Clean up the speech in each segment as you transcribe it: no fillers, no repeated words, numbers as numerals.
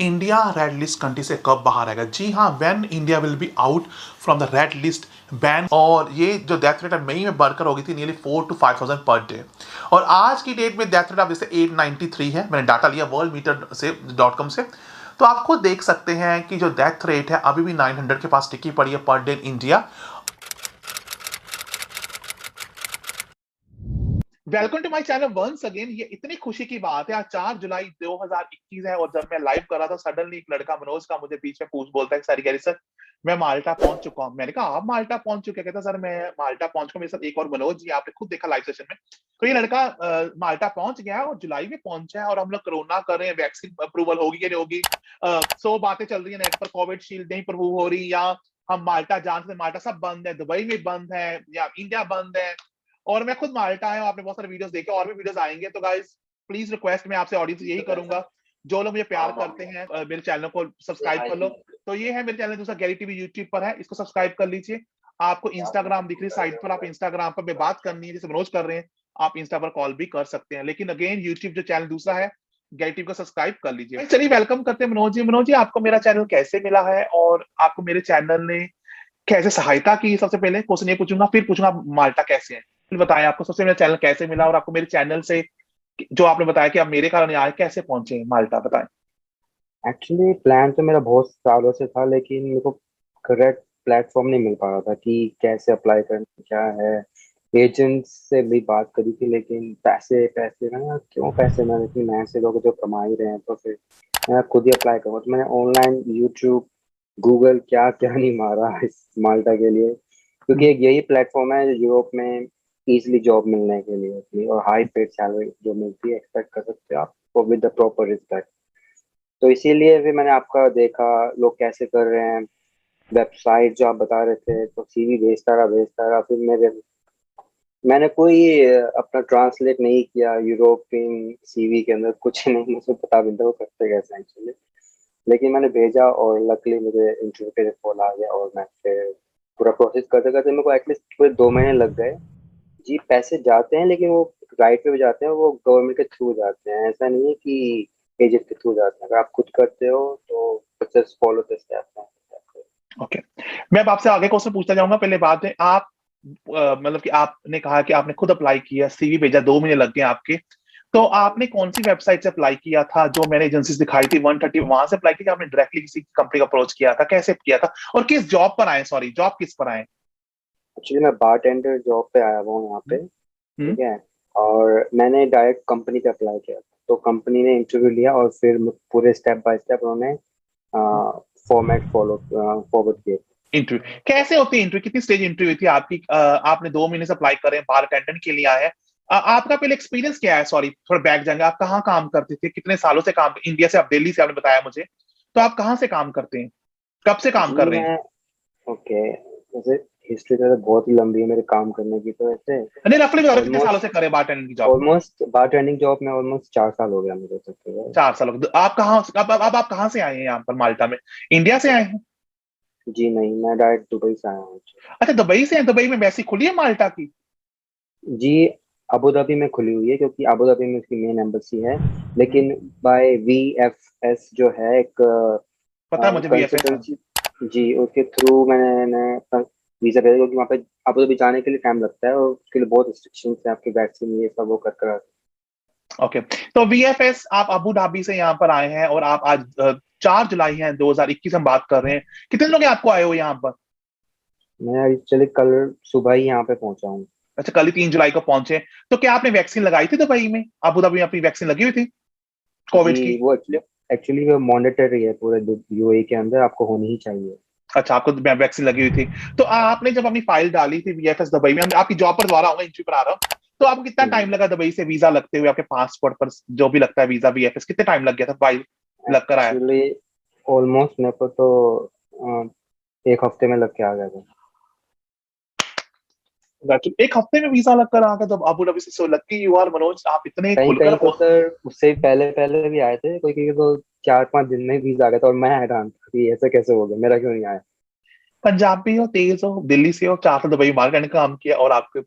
India red list country से कब बाहर आएगा? जी हाँ, when India will be out from the red list ban. और ये जो डेथ रेट मई में बढ़कर हो गई थी नियरली 4 to 5,000 पर डे, और आज की डेट में डेथ रेट आप जैसे 893 है। मैंने डाटा लिया वर्ल्ड मीटर से .com से, तो आप खुद देख सकते हैं कि जो डेथ रेट है अभी भी 900 के पास टिकी पड़ी है पर day in India. Welcome to my channel once again. ये इतनी खुशी की बात है, आज 4 जुलाई 2021 है और जब मैं लाइव कर रहा था सडनली एक लड़का मनोज का मुझे बीच में पूछ बोलता है, सर कह रही सर मैं माल्टा पहुंच चुका हूं। मैंने कहा आप माल्टा पहुंच चुके? कहता सर मैं माल्टा पहुंच चुका, मेरे साथ एक और मनोज जी आपने खुद देखा लाइव सेशन में। तो ये लड़का माल्टा पहुंच गया है और जुलाई में पहुंचा है और हम लोग कोरोना कर रहे हैं, वैक्सीन अप्रूवल होगी कि नहीं होगी। 100 बातें चल रही है नेट पर, कोविड शील्ड नहीं अप्रूव हो रही, या हम माल्टा जान सकते, माल्टा सब बंद है, दुबई में बंद है या इंडिया बंद है। और मैं खुद माल्टा है, आपने बहुत सारे वीडियोस देखे और भी वीडियोस आएंगे। तो गाइस प्लीज रिक्वेस्ट मैं आपसे ऑडियंस यही करूंगा, जो लोग मुझे प्यार करते हैं मेरे चैनल को सब्सक्राइब कर लो। तो ये है मेरे चैनल, दूसरा गैरी टीवी यूट्यूब पर है, इसको सब्सक्राइब कर लीजिए। आपको इंस्टाग्राम दिख रही साइड पर, आप इंस्टाग्राम पर बात करनी है जैसे मनोज कर रहे हैं, आप इंस्टा पर कॉल भी कर सकते हैं। लेकिन अगेन यूट्यूब जो चैनल दूसरा है गैरी टीवी को सब्सक्राइब कर लीजिए। चलिए वेलकम करते हैं मनोज जी। मनोज जी आपको मेरा चैनल कैसे मिला है और आपको मेरे चैनल ने कैसे सहायता की? सबसे पहले क्वेश्चन ये पूछूंगा, फिर पूछूंगा माल्टा कैसे है। फिर बताएं आपको सबसे मेरा चैनल कैसे मिला और आपको मेरे चैनल से जो आपने बताया कि आप मेरे कारण यहाँ कैसे पहुंचे माल्टा, बताएं। एक्चुअली प्लान तो मेरा बहुत सालों से था, लेकिन मेरे को करेक्ट प्लेटफॉर्म नहीं मिल पा रहा था कि कैसे अप्लाई करना क्या है। एजेंट्स से भी बात करी थी, लेकिन पैसे पैसे ना, क्यों पैसे, मैंने इतने नए से लोग जो कमा ही रहे हैं तो फिर मैं खुद ही अप्लाई करूँ। तो मैंने ऑनलाइन यूट्यूब गूगल क्या क्या नहीं मारा इस माल्टा के लिए, क्योंकि एक यही प्लेटफॉर्म है जो यूरोप में इजिली जॉब मिलने के लिए होती है और हाई पेड सैलरी जो मिलती है एक्सपेक्ट कर सकते हो आप विद द प्रॉपर रिस्पेक्ट। तो इसीलिए फिर मैंने आपका देखा लोग कैसे कर रहे हैं, वेबसाइट जो आप बता रहे थे, तो सीवी भेजता रहा। फिर मैंने कोई अपना ट्रांसलेट नहीं किया यूरोपियन सीवी के अंदर, कुछ नहीं मुझे पता भी नहीं था वो करते कैसे एक्चुअली। लेकिन मैंने भेजा और लकली मुझे इंटरव्यू के लिए कॉल आ गया और मैं फिर पूरा प्रोसेस करते करते मेरे को एटलीस्ट पूरे 2 महीने लग गए। जी पैसे जाते हैं लेकिन वो राइट पे जाते हैं, वो गवर्नमेंट के थ्रू जाते हैं, ऐसा नहीं है कि एजेंट के थ्रू जाते हैं। अगर आप खुद करते हो तो प्रोसेस फॉलो द स्टेप्स हैं। ओके, मैं अब आपसे आगे क्वेश्चन पूछना चाहूंगा। पहले बात है आप मतलब कि आपने कहा कि आपने खुद अप्लाई किया, सीवी भेजा, 2 महीने लग गए आपके। तो आपने कौन सी वेबसाइट से अप्लाई किया था? जो मैंने एजेंसी दिखाई थी 130, वहां से अप्लाई किया? आपने डायरेक्टली किसी कंपनी का अप्रोच किया था? कैसे किया था और किस जॉब पर आए? सॉरी, जॉब किस पर आए? एक्चुअली मैं बारटेंडर जॉब पे आया हुआ हूँ यहाँ पे, हम्म। ठीक है। और मैंने डायरेक्ट कंपनी पे अप्लाई किया था, तो कंपनी ने इंटरव्यू लिया और फिर पूरे स्टेप बाय स्टेप उन्होंने फॉर्मेट फॉलो फॉरवर्ड किए। इंटरव्यू कैसे होती है? इंटरव्यू कितनी स्टेज इंटरव्यू थी आपकी? आपने 2 महीने से अप्लाई करें, बार अटेंडेंट के लिए आए हैं। आपका पहले एक्सपीरियंस क्या है? सॉरी थोड़ा बैक जाएंगे, आप कहाँ काम करते थे, कितने सालों से काम? इंडिया से, आप दिल्ली से आपने बताया मुझे, तो आप कहाँ से काम करते हैं, कब से काम जी कर रहे हैं? मैं, ओके, वैसे हिस्ट्री तो बहुत ही लंबी है मेरे काम करने की, तो वैसे नहीं, रफली बता रहे हो कितने सालों से ऑलमोस्ट करें बार अटेंडेंट की जॉब? ऑलमोस्ट बार ट्रेनिंग जॉब में ऑलमोस्ट 4 साल हो गया मुझे तो। 4 साल हो गए। आप कहाँ अब आप कहाँ से आए हैं यहाँ पर माल्टा में? इंडिया से आए हैं? जी नहीं, मैं डायरेक्ट दुबई से आया हूँ। अच्छा, दुबई से हैं। दुबई में वैसी खुली है माल्टा की? जी, अबू धाबी में खुली हुई है क्योंकि अबू धाबी में उसकी मेन एम्बेसी है। हम्म, लेकिन बाय VFS जो है एक पता है मुझे VFS। कंसल्टेंसी, जी उसके थ्रू मैंने अपना वीजा भेजा, क्योंकि वहाँ पे अबू धाबी जाने के लिए टाइम लगता है और उसके लिए बहुत रिस्ट्रिक्शन है, आपकी वैक्सीन ये सब वो कर। ओके, तो VFS आप अबू धाबी से यहाँ पर आए हैं और आप आज 4 जुलाई है 2021 हम बात कर रहे हैं। कितने लोग हैं आपको आए हो यहाँ पर? मैं एक्चुअली कल सुबह ही यहाँ पे पहुंचा हूँ। अच्छा, कल ही 3 जुलाई को पहुंचे। तो क्या आपने वैक्सीन लगाई थी दुबई में, अबू धाबी में अपनी वैक्सीन लगी हुई थी जी कोविड की? वो एक्चुअली एक्चुअली वो मॉनिटरी है पूरे UAE के अंदर, आपको होनी ही चाहिए। अच्छा, आपको वैक्सीन लगी हुई थी। तो आपने जब अपनी फाइल डाली थी VFS दुबई में, आपकी जॉब पर दोबारा आऊंगा, इंटरव्यू पर आ रहा हूँ, तो आपको कितना टाइम लगा दुबई से वीजा लगते हुए? आपके पासपोर्ट पर जो भी लगता है वीजा VFS, कितने टाइम लग गया था? फाइल लग कर आया? एक्चुअली ऑलमोस्ट मेरे को तो अ, 1 हफ्ते में लग के आ गया था। एक हफ्ते में वीजा लग कर आ गया? जब अबू धाबी से, so lucky you are Manoj, आप इतने कहीं खुलकर कहीं तो सर उससे पहले पहले भी आए थे, कोई कोई तो 4-5 दिन में वीजा आ गया था और मैं हैरान था कि ऐसे कैसे हो गया, मेरा क्यों नहीं आया। पंजाबी हो, तेज हो, दिल्ली से हो, 4 साल दुबई मार्केट में काम किया और आपके।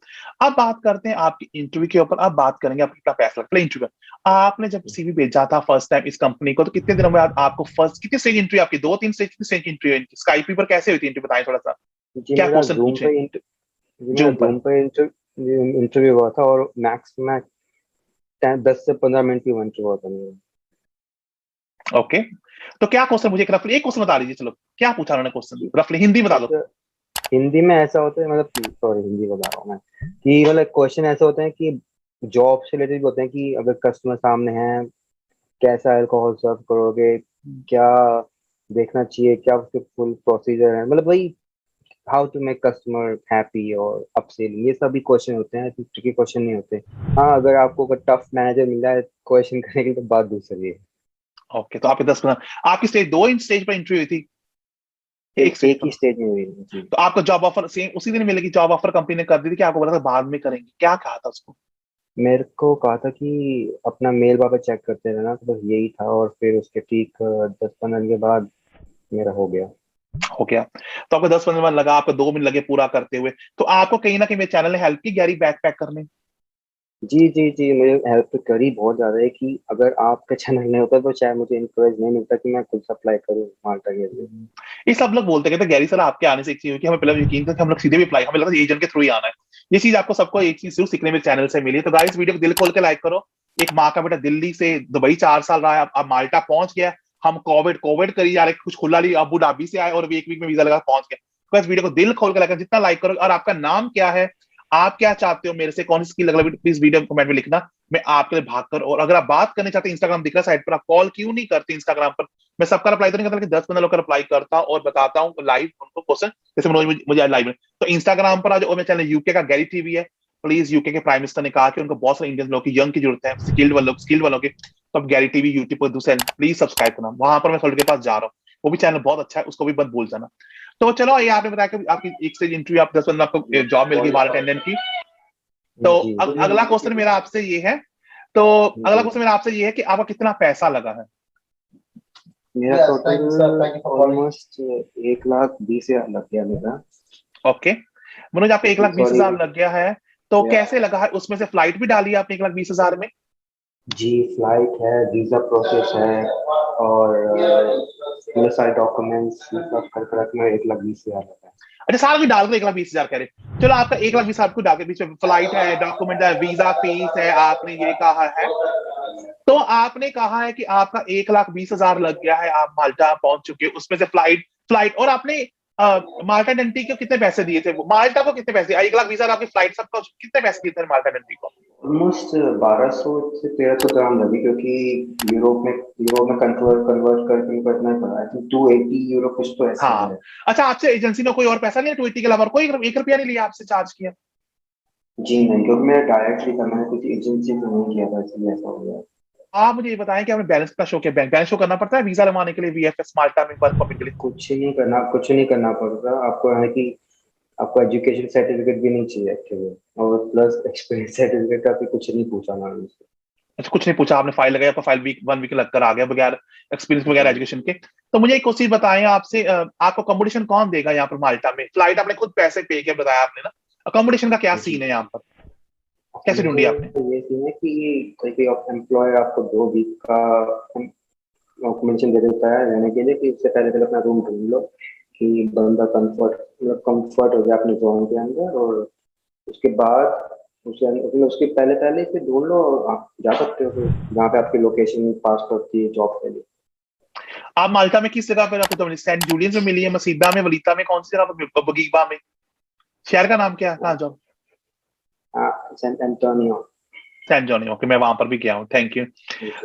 अब बात करते हैं आपकी इंटरव्यू के ऊपर। अब बात करेंगे आपको कितना पैसा लगता है इंटरव्यू। आपने जब सीवी भेजा था फर्स्ट टाइम इस कंपनी को, तो कितने दिनों में आपको फर्स्ट कितने स्टेज इंटरव्यू आपकी, 2-3 स्टेज, कितने स्टेज इंटरव्यू, स्काइप पर कैसे हुई थी इंटरव्यू, बताएं थोड़ा सा। जी क्या मेरा क्वेश्चन जूम पूछे? पे जी मेरा जूम पर। जूम पे इंटरव्यू हुआ था, और मैक्स में 10 से 15 मिनट की वन हुआ था मेरा। ओके, तो क्या क्वेश्चन, मुझे एक रफली एक क्वेश्चन बता दीजिए, चलो क्या पूछा उन्होंने क्वेश्चन, रफली हिंदी बता दो। जैसे हिंदी में ऐसा होता है, मतलब सॉरी हिंदी बता रहा हूँ मैं, कि मतलब क्वेश्चन ऐसे होते हैं कि जॉब से रिलेटेड होते हैं, कि अगर कस्टमर सामने है कैसा अल्कोहल सर्व करोगे, क्या देखना चाहिए, क्या उसके फुल प्रोसीजर है, मतलब वही how to make customer happy और अपसेल, ये सभी क्वेश्चन होते हैं, ट्रिकी क्वेश्चन नहीं होते। हाँ, अगर आपको कोई टफ मैनेजर मिला है क्वेश्चन करने की तो बात दूसरी है। ओके, तो आपके 10-15 आपकी स्टेज, 2 स्टेज पर इंटरव्यू हुई थी, एक स्टेज एक पर? ही स्टेज में हुई है, जी। तो आपको जॉब ऑफर सेम उसी दिन मिलेगी, जॉब ऑफर कंपनी ने कर दी थी कि आपको बोला था बाद में करेंगे, क्या कहा था उसको? मेरे को कहा था कि अपना मेल वापस चेक करते रहना, तो बस यही था, और फिर उसके ठीक 10-15 दिन के बाद मेरा हो गया। हो गया। तो आपको 10-15 मिनट लगा, आपको 2 मिनट लगे पूरा करते हुए। तो आपको कहीं ना कहीं मेरे चैनल ने हेल्प की गैरी बैक पैक करने। जी जी जी, मुझे हेल्प तो करी बहुत ज्यादा है, कि अगर आपका चैनल नहीं होता तो शायद मुझे इंकरेज नहीं मिलता कि मैं खुद सप्लाई करूँ माल्टा के लिए। ये सब लोग बोलते कहते गैरी सर आपके आने से एक चीज हुई कि हमें पहले यकीन था कि हम लोग सीधे भी अप्लाई, हमें लगा एजेंट के थ्रू ही आना है। ये चीज आपको सबको एक चीज जरूर सीखने में चैनल से मिली है। तो गाइस वीडियो को दिल खोल के लाइक करो। एक माँ का बेटा दिल्ली से दुबई 4 साल रहा है, अब माल्टा पहुंच गया। हम कोविड कोविड करी जा रहे, कुछ खुला नहीं, अबू धाबी से आए और एक वीक में वीजा लगा पहुंच गया। तो इस वीडियो को दिल खोल के लाइक, जितना लाइक करो। और आपका नाम क्या है, आप क्या चाहते हो मेरे से, कौन सी स्किल लग रहा है, प्लीज वीडियो कमेंट में लिखना। मैं आपके लिए भाग कर, और अगर आप बात करने चाहते हैं, इंस्टाग्राम दिख रहा है साइड पर, आप कॉल क्यों नहीं करते इंस्टाग्राम पर। मैं सबका रिप्लाई तो नहीं करता, लेकिन 10-15 लोग का रिप्लाई करता हूं और बताता हूँ लाइव उनको क्वेश्चन, जैसे मुझे आज लाइव में। तो इंस्टाग्राम पर आज, और मेरे चैनल यूके का गैरी टीवी है। प्लीज, यूके के प्राइम मिनिस्टर ने कहा कि उनको बहुत सारे इंडियन लोग की, यंग की जरूरत है, स्किल्ड वालों की। तो अब गैरी टीवी यूट्यूब पर दूसरे प्लीज सब्सक्राइब करना, वहां पर मैं सोल्ड के पास जा रहा हूँ। वो भी चैनल बहुत अच्छा है, उसको भी मत भूल जाना। तो चलो, ये आपने बताया कि आपकी एक स्टेज इंटरव्यू, आप 10-15 आपको जॉब मिल गई बार अटेंडेंट की। तो जी अगला क्वेश्चन मेरा आपसे ये है, तो अगला जी, क्वेश्चन मेरा आपसे ये है कि आपका कितना पैसा लगा है? मेरा टोटल ऑलमोस्ट 1,20,000 लग गया मेरा। ओके, मनोज आपको एक लाख बीस सॉरी, हजार लग गया है। तो कैसे लगा है, उसमें से फ्लाइट भी डाली है आपने 1,20,000 में? जी फ्लाइट है, वीजा प्रोसेस है, और मेरे सारे डॉक्यूमेंट्स मतलब कर कर के 1,20,000 लगा है। अच्छा, सारा भी डाल दो, 1,20,000 कह रहे। चलो, आपका 1,20,000 आपको डाल के बीच में फ्लाइट है, डॉक्यूमेंट है, वीजा फीस है, आपने ये कहा है। तो आपने कहा है कि आपका 1,20,000 लग गया है, आप माल्टा पहुंच चुके हो, उसमें से फ्लाइट फ्लाइट और आपने माल्टा डंटी को कितने पैसे दिए थे, माल्टा को कितने पैसे, 1,20,000 आपकी फ्लाइट सबको कितने पैसे दिए थे माल्टा डंटी को? ऑलमोस्ट 1,200 से 1,300 ग्राम लगी, क्योंकि यूरोप में कन्वर्ट कन्वर्ट करके उनको इतना ही पड़ा, आई थिंक 280 यूरो कुछ तो ऐसा हाँ। है। अच्छा, आपसे एजेंसी ने कोई और पैसा नहीं, 280 के अलावा और कोई 1 रुपया नहीं लिया आपसे, चार्ज किया? जी नहीं, क्योंकि मैं डायरेक्टली था, मैंने कुछ एजेंसी से नहीं किया था, इसलिए ऐसा हो गया। आप मुझे ये बताएं कि आपने बैलेंस का शो किया, बैंक बैलेंस शो करना पड़ता है वीजा लगवाने के लिए, वीएफएस माल्टा में वर्क परमिट के लिए? कुछ नहीं करना पड़ता आपको, है कि आपको एजुकेशन सर्टिफिकेट भी नहीं चाहिए एक्चुअली, और प्लस एक्सपीरियंस सर्टिफिकेट का भी कुछ नहीं पूछा ना मुझसे। अच्छा, कुछ नहीं पूछा आपने, फाइल लगाया, आपका फाइल वीक 1 वीक लग कर आ गया बगैर एक्सपीरियंस वगैरह जी एजुकेशन के। तो मुझे एक चीज बताएं आपसे, आपको अकोमोडेशन कौन देगा यहाँ पर माल्टा में? फ्लाइट आपने खुद पैसे पे किया, बताया आपने ना। अकोमोडेशन का क्या सीन जी, है यहाँ पर, कैसे ढूंढी आपने? ये सीन है कि कोई भी एम्प्लॉयर आपको 2 वीक का डॉक्यूमेंटेशन दे देता है रहने के लिए, कि उससे पहले पहले अपना रूम ढूंढ लो, कि बंदा कंफर्ट हो गया अपने जोन के अंदर, और उसके बाद उसके पहले पहले इसे ढूंढ लो, और आप जा सकते हो फिर जहाँ पे आपकी लोकेशन पास होती है जॉब के लिए। आप माल्टा में किस जगह पर आपको तो सेंट जूलियंस में मिली है, मसीदा में, वलीता में, कौन सी जगह पर, बगीबा में? शहर का नाम क्या है, कहाँ जॉब? हाँ, सेंट एंटोनियो। सैन जोनी, ओके, मैं वहां पर भी गया हूँ, थैंक यू।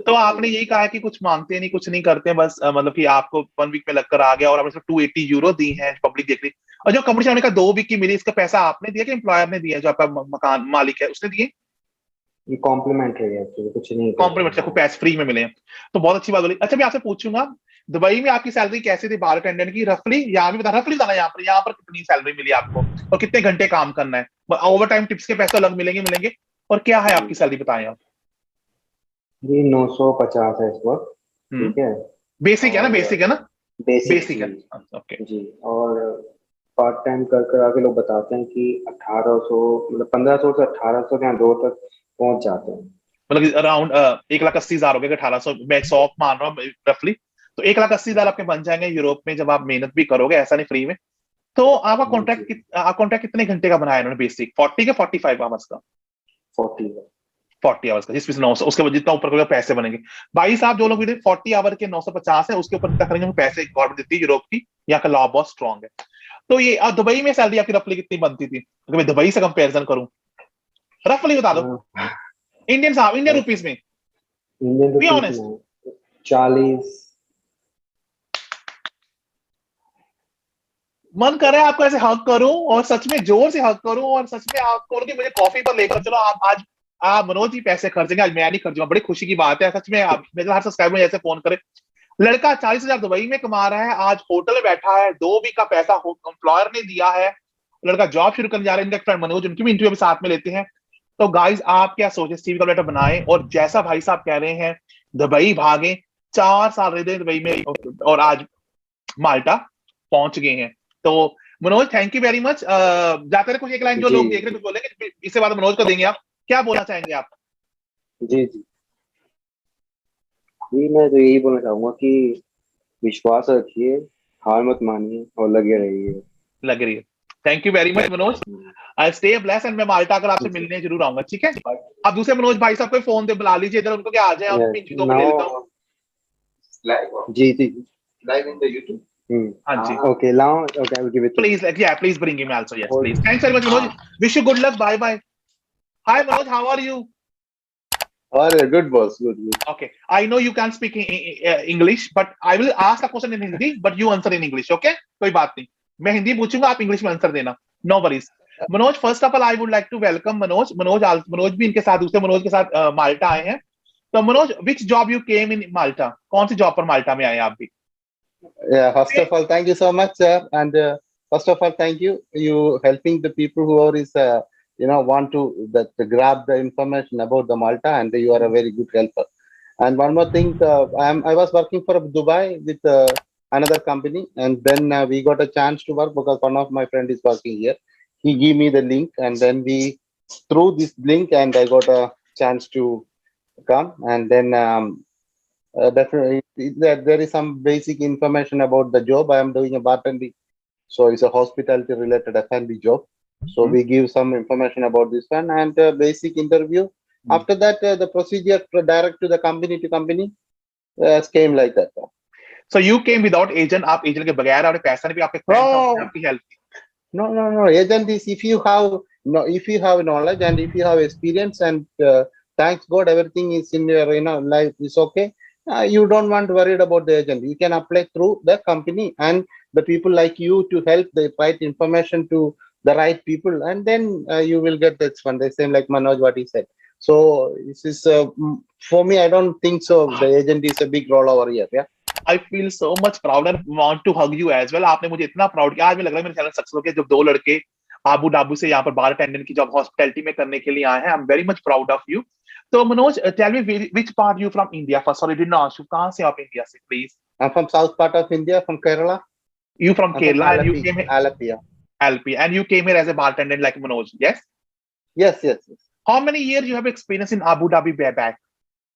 तो आपने यही कहा है कि कुछ मांगते नहीं, कुछ नहीं करते, बस मतलब कि आपको 1 वीक में लगकर आ गया, और आपने 280 यूरो दी है, पब्लिक देख रही। और जो कंपनी ने कहा 2 वीक की मिली, इसका पैसा आपने दिया कि एम्प्लॉयर ने दिया, जो आपका मकान मालिक है उसने दिए? ये कॉम्प्लीमेंट्री है एक्चुअली, कुछ नहीं पे कॉम्प्लीमेंट से, करना आपको है। पैसे फ्री में मिले हैं। तो बहुत अच्छी बात बोली। अच्छा, मैं आपसे पूछूंगा, दुबई में आपकी सैलरी कैसी थी बार अटेंडेंट की, रफली? यहाँ भी बता, रफली बताना, यहाँ पर कितनी सैलरी मिली आपको, और कितने घंटे काम करना है, ओवर टाइम टिप्स के पैसे अलग मिलेंगे मिलेंगे, और क्या है आपकी सैलरी, बताएं आप। जी 950 है इस वक्त। हम्म। ठीक है। बेसिक है ना, और बेसिक है ना? बेसिक, बेसिक जी। है, ओके। जी, और पार्ट टाइम कर कर आके लोग बताते हैं कि 1800 मतलब 1500 से 1800 के दो तक पहुंच जाते हैं। मतलब अराउंड 1,80,000 हो गए, 1800 मैं 100 मान रहा हूँ रफली। तो 1,80,000 आपके बन जाएंगे यूरोप में जब आप मेहनत भी करोगे, ऐसा नहीं फ्री में। तो आपका जी कॉन्ट्रैक्ट कितने घंटे का बनाया इन्होंने? बेसिक 40 के 45 आवर्स का? 40। 40 आवर्स का, जिसमें 900, उसके बाद जितना ऊपर करोगे पैसे बनेंगे। भाई साहब जो लोग भी 40 आवर के 950 है, उसके ऊपर तक करेंगे पैसे गवर्नमेंट देती है यूरोप की। यहाँ का लॉ बहुत स्ट्रॉन्ग है। तो ये दुबई में सैलरी आपकी रफली कितनी बनती थी, अगर मैं दुबई से कंपेरिजन करूं? रफली बता दो, इंडियन साहब, इंडियन रुपीज में, इंडियन बी रुपीज ऑनेस्ट। में 40। मन कर रहा है आपको ऐसे हक करूं, और सच में जोर से हक करूं, और सच में आपको बोलूं कि मुझे कॉफी पर लेकर चलो आप आज। आप मनोज जी पैसे खर्चेंगे, आज मैं नहीं खर्चूंगा। बड़ी खुशी की बात है सच में। आप मेरे हर सब्सक्राइबर जैसे फोन करे, लड़का 40,000 दुबई में कमा रहा है, आज होटल में बैठा है, 2 वीक का पैसा एम्प्लॉयर ने दिया है, लड़का जॉब शुरू करने जा रहा है। इनका फ्रेंड मनोज, उनकी भी इंटरव्यू भी साथ में लेते हैं। तो गाइस आप क्या सोचे, सीवी का लेटर बनाएं, और जैसा भाई साहब कह रहे हैं दुबई भागे, 4 साल रह गए दुबई में, और आज माल्टा पहुंच गए हैं। तो Manoj thank you very much. जाते रहे कुछ एक लाइन जो जी लोग देख रहे हैं कुछ बोलेंगे, इसके बाद मनोज को देंगे। आप क्या बोलना चाहेंगे आप? जी जी जी, मैं तो यही बोलना चाहूंगा कि विश्वास रखिए, हार मत मानिए और लगे रहिए। लग रही है। Thank you very much Manoj. I stay bless, and मैं माल्टा अगर आपसे जी मिलने जरूर आऊंगा, ठीक है? आप दूसरे मनोज भाई साहब को फोन दे बुला लीजिए इधर, उनको क्या आ जाए, आप मिनट 2 मिनट ले लेता हूँ। नाउ जी जी लाइव इन द यूट्यूब। हाँ जी, okay now okay I will give it to please, या please bring him also, yes you. Please, thanks very much Manoj. Wish you good luck, bye bye. Hi Manoj, how are you? और good boss, good good. Okay, I know you can speak English, but I will ask a question in Hindi, but you answer in English, okay? कोई बात नहीं, मैं हिंदी पूछूंगा, आप English में answer देना, no worries. Manoj, first of all I would like to welcome Manoj. Manoj भी इनके साथ, दूसरे मनोज के साथ माल्टा आए हैं। तो Manoj, which job you came इन माल्टा? कौन सी जॉब पर माल्टा में आए आप भी? Yeah, first of all, thank you so much, sir. And first of all, thank you. You helping the people who are want to to grab the information about the Malta, and you are a very good helper. And one more thing, I was working for Dubai with another company, and then we got a chance to work because one of my friend is working here. He gave me the link, and then we through this link, and I got a chance to come, and then. Definitely, there is some basic information about the job. I am doing a bartending, so it's a hospitality related F&B job. So we give some information about this one and basic interview. After that, the procedure direct to the company to company came like that. So you came without agent, आप agent के बगैर, आपने पैसा नहीं भी, आपके friend ने आपकी हेल्प की? No. Agent is if you have knowledge and if you have experience and thanks God everything is in your life is okay. You don't want to worried about the agent. You can apply through the company and the people like you to help the right information to the right people, and then you will get this one. The same like Manoj what he said. So this is for me. I don't think so. The agent is a big role over here. Yeah. I feel so much proud and want to hug you as well. आपने मुझे इतना proud किया, आज मुझे लग रहा है मेरे चैनल सक्सेस हो गया जब 2 लड़के आबू डाबू से यहाँ पर बार अटेंडेंट की जॉब हॉस्पिटैलिटी में करने के लिए आए हैं। I am very much proud of you. तो Manoj, tell me which part you from India first? Sorry did not ask you, कहां से आप इंडिया से please? I'm from south part of India, from Kerala. You from I'm from Kerala and you Alapi. came here, Alapi, yeah. LP, and you came here as a bartender like Manoj, yes? Yes. How many years you have experience in Abu Dhabi back?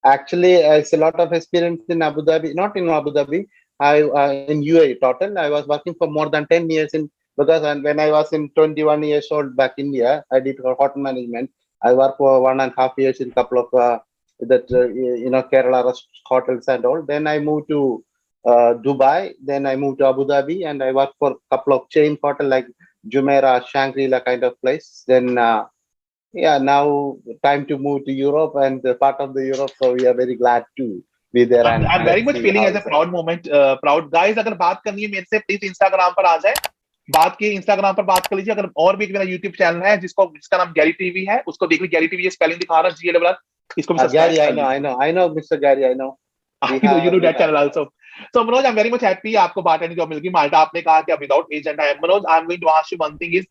Actually, it's a lot of experience in Abu Dhabi, not in Abu Dhabi. I in UAE total. I was working for more than 10 years in because when I was in 21 years old back India, I did hotel management. I worked for 1.5 years in couple of Kerala hotels and all. Then I moved to Dubai. Then I moved to Abu Dhabi, and I worked for a couple of chain hotel like Jumeirah, Shangri-La kind of place. Then yeah, now time to move to Europe and part of the Europe. So we are very glad to be there. And I'm very much see feeling how as a it's proud moment, proud guys। अगर बात करनी है मेरे से, please Instagram पर आ जाए, बात की इंस्टाग्राम पर बात कर लीजिए। अगर और भी एक मेरा यूट्यूब चैनल है जिसका नाम गैरी टीवी है, उसको देख लीजिए। गैरी टीवी ये स्पेलिंग दिखा रहा है, GARRY, इसको भी सब्सक्राइब Gary, कर लीजिए। I know, Mr. Gary, I know. You know that channel also. So Manoj, I'm very much happy आपको बार्टेंडिंग जॉब मिल गई माल्टा। आपने कहा कि विदाउट एजेंट है। Manoj, I am going to ask you one thing is,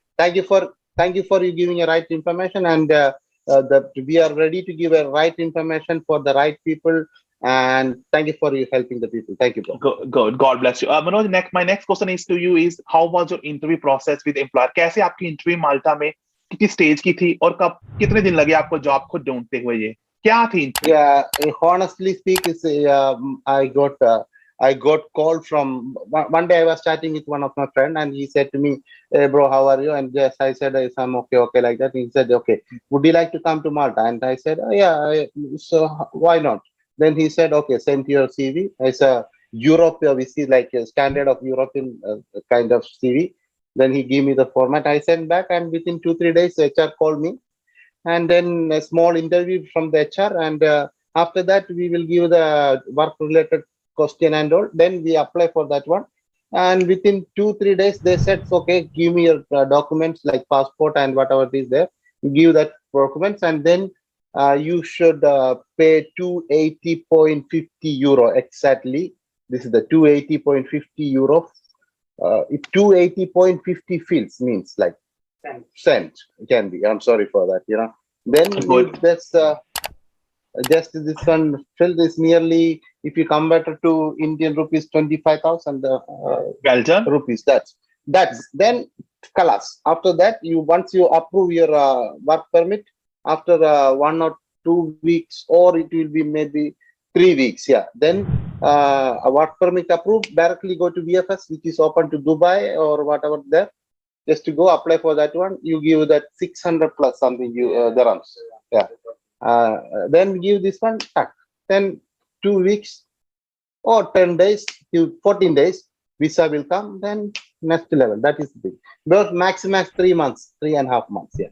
thank you for you giving a right information, and that we are ready to give a right information for the right people and thank you for you helping the people. Thank you, bro. Good. God bless you. Manoj, my next question is to you is how was your interview process with employer? कैसे आपकी interview माल्टा में कितनी stage की थी और कब कितने दिन लगे आपको जॉब को ढूंढते हुए? ये क्या थी interview? Yeah, honestly speak, is I got call from one day. I was chatting with one of my friend, and he said to me, "Hey, bro, how are you?" And yes, I said, "Yes, I'm okay, okay," like that. He said, "Okay, would you like to come to Malta?" And I said, "Oh, yeah, so why not?" Then he said, "Okay, send your CV." It's a Europe, we see like a standard of European kind of CV. Then he gave me the format. I sent back, and within 2-3 days, HR called me, and then a small interview from the HR, and after that we will give the work related question and all. Then we apply for that one, and within 2-3 days they said, okay, give me your documents like passport and whatever is there. You give that documents, and then you should pay 280.50 euro exactly. This is the 280.50 euro. If 280.50 fields means like cent can be. I'm sorry for that. Then just this one fill is nearly, if you convert it to Indian rupees, 25,000 Belgium rupees. That's then kalas. After that, once you approve your work permit, after 1 or 2 weeks, or it will be maybe 3 weeks. Yeah. Then a work permit approved, directly go to VFS, which is open to Dubai or whatever there. Just to go apply for that one, you give that 600 plus something dirhams. Yeah. Then give this one, then 2 weeks or 10 days to 14 days, visa will come. Then next level. That is the thing. But maximum 3 months, 3.5 months. Yeah.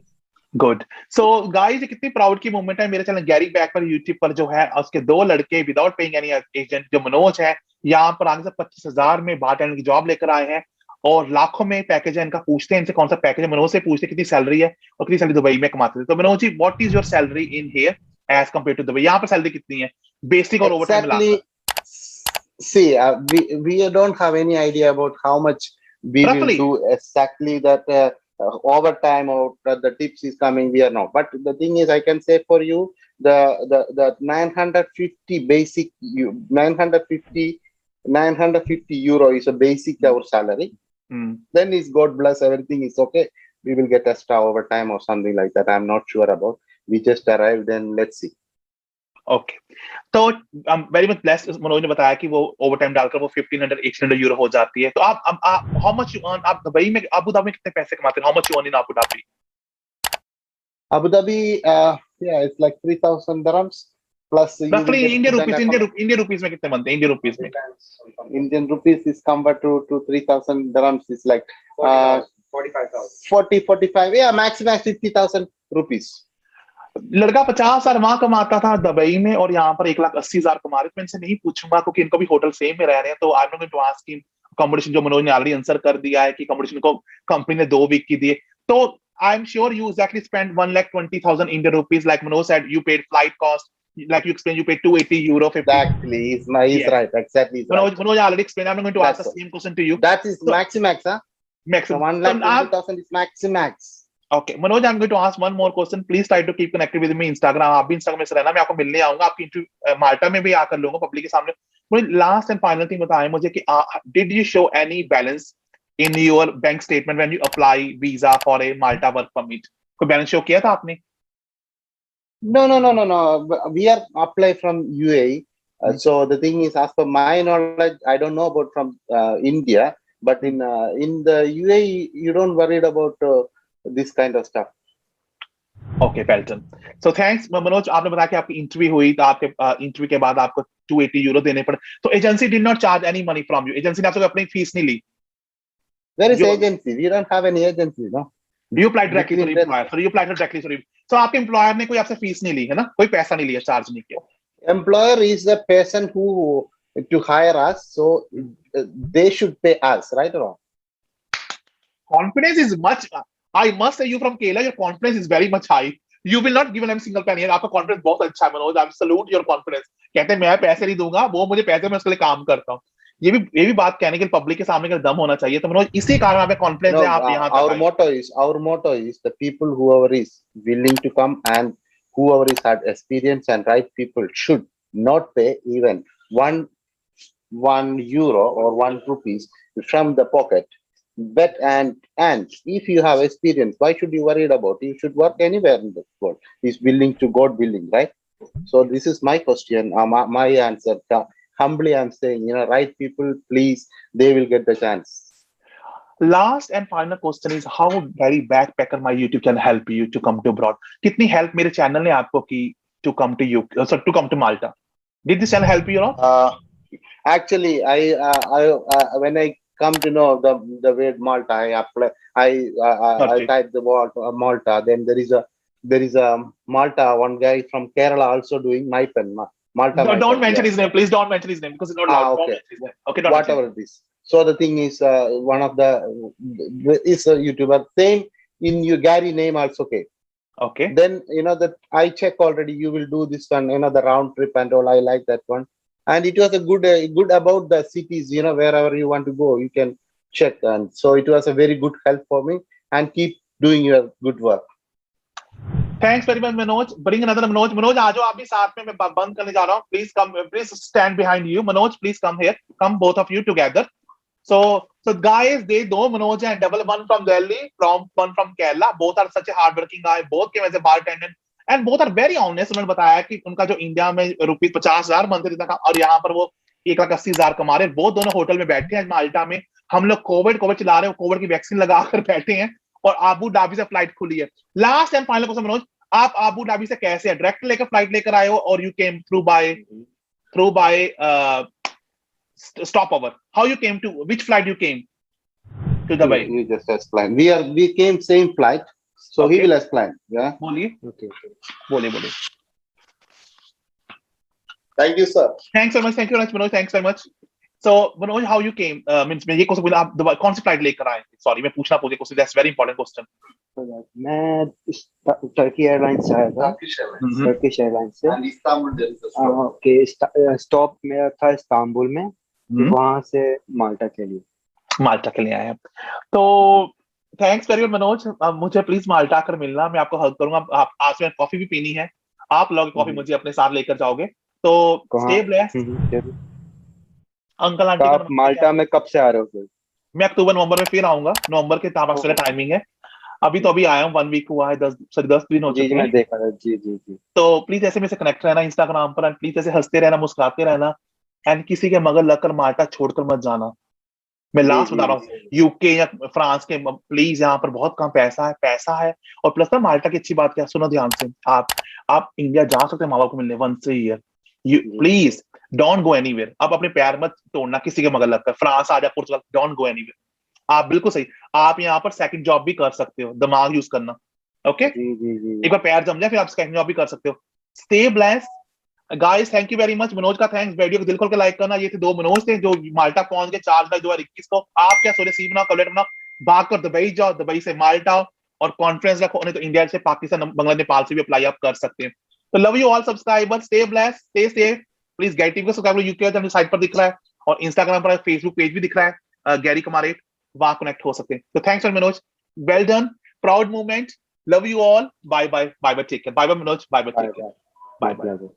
Good. So guys, ये कितनी proud की moment है. मेरे channel Gary back पर YouTube पर जो है उसके 2 लड़के विदाउट पेइंग एनी एजेंट, जो मनोज है, यहाँ पर आगे से 25,000 में बारटेंडर की जॉब लेकर आए हैं और लाखों में पैकेज है इनका. पूछते हैं इनसे कौन सा पैकेज है. मनोज से पूछते हैं कितनी सैलरी है और कितनी सैलरी दुबई में कमाते थे. तो Manoj ji, what is your salary in here as compare to Dubai? यहाँ पर सैलरी कितनी है बेसिक और ओवरटाइम मिलाकर? See, we don't have any idea about how much we will do exactly that overtime or the tips is coming. We are not. But the thing is, I can say for you, the 950 basic, 950 euro is a basic our salary. Then is God bless, everything is okay. We will get extra overtime or something like that. I'm not sure about. We just arrived, and let's see. Okay. तो very much blessed. Manoj ने बताया कि वो overtime डालकर वो 1500-1800 euro हो जाती है. तो आप हाउ मच यू अर्न? आप दुबई में, अबू धाबी में कितने पैसे कमाते हैं? How much you earn in Abu Dhabi? Abu Dhabi, yeah, it's like 3,000 dirhams plus. Roughly Indian rupees में कितने बनते हैं? Indian rupees में Indian rupees is convert to 3,000 dirhams is like 45. Yeah, maximum 50,000 rupees. लड़का 50,000 वहां कमाता था दुबई में और यहाँ पर 1,80,000 कमा रहे. मैं इनसे नहीं पूछूंगा क्योंकि इनको भी होटल सेम में रह रहे हैं. तो I am not going to ask him accommodation, जो मनोज ने ऑलरेडी आंसर कर दिया है कि अकोमोडेशन को कंपनी ने 2 वीक की दिए. तो I am sure you exactly spend 1,20,000 Indian rupees, like Manoj said. You paid flight cost, like you explained, you paid 280 euro. 50. Exactly, he's right. Exactly. Manoj already explained. I'm not going to ask the same question to you. That is maximax, huh? Maximum. 1,20,000 is maximax. Okay, Manoj, I'm going to ask one more question. Please try to keep connected with me Instagram. आप भी Instagram में से रहना. मैं आपको मिलने आऊंगा. आपकी इंटरव्यू माल्टा में भी आकर लूंगा पब्लिक के सामने. मुझे लास्ट एंड फाइनल थिंग बताएं मुझे कि did you show any balance in your bank statement when you apply visa for a Malta work permit? कोई बैलेंस शो किया था आपने? No. We are apply from UAE. So the thing is, as per my knowledge, I don't know about from India, but in the UAE, you don't worried about this kind of stuff. Okay, Pelton. So thanks, Manoj. आपने बताया कि आपकी interview हुई तो आपके interview के बाद आपको 280 यूरो देने पड़े. तो agency did not charge any money from you. Agency ने आपसे अपनी फीस नहीं ली. Where is agency? We don't have any agency, no. You applied directly to the employer. So you applied directly to the. So आपके employer ने कोई आपसे fees नहीं ली है ना? कोई पैसा नहीं लिया, चार्ज नहीं किया. Employer is the person who to hire us, so they should pay us, right or wrong? Confidence is much. I must say, you from Kerala, your confidence is very much high. You will not give them single penny. आपका confidence बहुत अच्छा है Manoj. I salute your confidence. कहते हैं मैं पैसे नहीं दूंगा, वो मुझे पैसे में उसके लिए काम करता हूँ. ये भी बात कहने के लिए पब्लिक के सामने का दम होना चाहिए. तो मनोज, इसी कारण आप कॉन्फिडेंस है आप यहाँ our motto is the people whoever is willing to come and whoever is had experience and right people should not pay even one euro or 1 rupees from the pocket. But and if you have experience, why should you worry about? You should work anywhere in the world. Is willing to God willing, right? So this is my question. My answer. Humbly, I'm saying, right people, please, they will get the chance. Last and final question is how Gary Backpacker my YouTube can help you to come to abroad. कितनी help मेरे channel ने आपको की to come to UK, so to come to Malta? Did this channel help you a lot? Actually, I when I come to know the word Malta, I apply. I type the word Malta. Then there is a Malta. One guy from Kerala also doing Malta. Don't mention his name, please. Don't mention his name because it's not allowed. Okay. Okay, don't whatever it is. So the thing is, one of the is a YouTuber. Same in your Gary name also. Okay. Then that I check already. You will do this one. The round trip and all. I like that one. And it was a good about the cities, wherever you want to go, you can check. And so it was a very good help for me. And keep doing your good work. Thanks very much, Manoj. Bring another Manoj. Manoj, आ जाओ आप भी साथ में, मैं बंद करने जा रहा हूँ. Please come. Please stand behind you. Manoj, please come here. Come both of you together. So guys, they दो Manoj हैं. Double one from Delhi, one from Kerala. Both are such a hardworking guy. Both came as a bartender. And both are very honest. उन्होंने बताया कि उनका जो India में ₹50,000 monthly था और यहाँ पर वो 1,80,000 कमा रहे. वो दोनों होटल में बैठे हैं माल्टा में. हम लोग कोविड चला रहे हैं, कोविड की वैक्सीन लगाकर बैठे हैं और आबू धाबी से फ्लाइट खुली है. Last and final question Manoj, आप आबू धाबी से कैसे डायरेक्ट लेकर फ्लाइट लेकर आए हो और you came through by stop over? How you came to, which flight you came to Dubai? You just explain. We came same flight. So he will explain. Yeah. बोलिए. Okay. बोलिए. Thank you, sir. Thanks very much. Thank you very much, Manoj. Thanks very much. So, Manoj, how you came? Means मैं ये question बोला, आप कौन सी flight लेकर आए? Sorry, मैं पूछना question. That's very important question. मैं टर्की एयरलाइंस से आया था. टर्किश एयरलाइंस से. And Istanbul. ओके, स्टॉप मेरा था इस्तांबुल में. वहां से माल्टा के लिए आए. तो थैंक्स वेरी मच मनोज. मुझे प्लीज माल्टा आकर मिलना, मैं आपको हेल्प करूंगा. आप आज में कॉफी भी पीनी है, आप लोग कॉफी मुझे अपने साथ लेकर जाओगे तो स्टे ब्लेस्ड. अंकल आंटी आप माल्टा में कब से आ रहे हो? मैं अक्टूबर नवंबर में फिर आऊंगा. नवंबर के टाइमिंग है. अभी तो अभी आया हूँ, 1 वीक हुआ है, 10 दिन हो चुके हैं. देखा था. जी. तो प्लीज ऐसे में से कनेक्ट रहना इंस्टाग्राम पर, एंड प्लीज ऐसे हंसते रहना, मुस्कुराते रहना, एंड किसी के मगर लगकर माल्टा छोड़कर मत जाना. मैं लास्ट बता रहा हूँ, यूके या फ्रांस के प्लीज, यहाँ पर बहुत कम पैसा है. और प्लस ना माल्टा की अच्छी बात क्या, सुनो ध्यान से, आप इंडिया जा सकते हैं माँ बाप को मिलने once a year. Please don't go anywhere. आप अपने पैर मत तोड़ना किसी के मगर लगकर. फ्रांस आ जा, पुर्तगाल, डोंट गो एनीवेयर. आप बिल्कुल सही, आप यहाँ पर सेकंड जॉब भी कर सकते हो, दिमाग यूज करना. ओके, एक बार पैर जम जाए फिर आप सेकंड जॉब भी कर सकते हो. Stay blessed guys. Thank you very much. Manoj का थैंक्स. वीडियो को दिल खोल के लाइक करना. ये थे दो मनोज थे जो माल्टा पहुंच गए 4 जुलाई 2021 को. आप क्या सोचे, सी बनाओ, कवलेट बनाओ, भाग कर दुबई जाओ, दुबई से माल्टा और कॉन्फ्रेंस रखो. नहीं तो इंडिया से, पाकिस्तान, बांग्लादेश, नेपाल से भी अप्लाई आप कर सकते हैं. तो love you all subscriber. Stay blessed, stay safe. Please Gary TV को सब्सक्राइब. यूके चैनल साइट पर दिख रहा है और इंस्टाग्राम पर, फेसबुक पेज भी दिख रहा है, गैरी कमारेट, वहां कनेक्ट हो सकते हैं. तो thanks for Manoj. Well done, proud movement. Love you all. Bye bye. Take care. Bye bye Manoj. Bye bye. Take care. Bye bye.